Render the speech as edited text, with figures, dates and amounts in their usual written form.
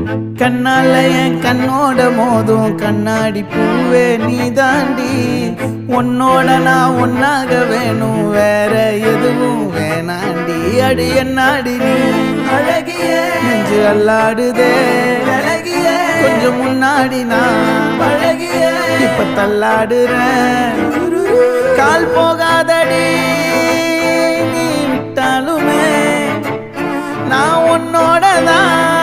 கண்ணால என் கண்ணோட மோதும் கண்ணாடி பூவே நீ தாண்டி உன்னோட நான் ஒன்னாக வேணும் வேற எதுவும் வேணாண்டி அடி என்னாடி நீ அழகிய நெஞ்சு அல்லாடுதே அழகிய கொஞ்சம் முன்னாடி நான் பழகிய இப்ப தள்ளாடுறேன் கால் போகாதடி நீ விட்டாலுமே நான் உன்னோட தான்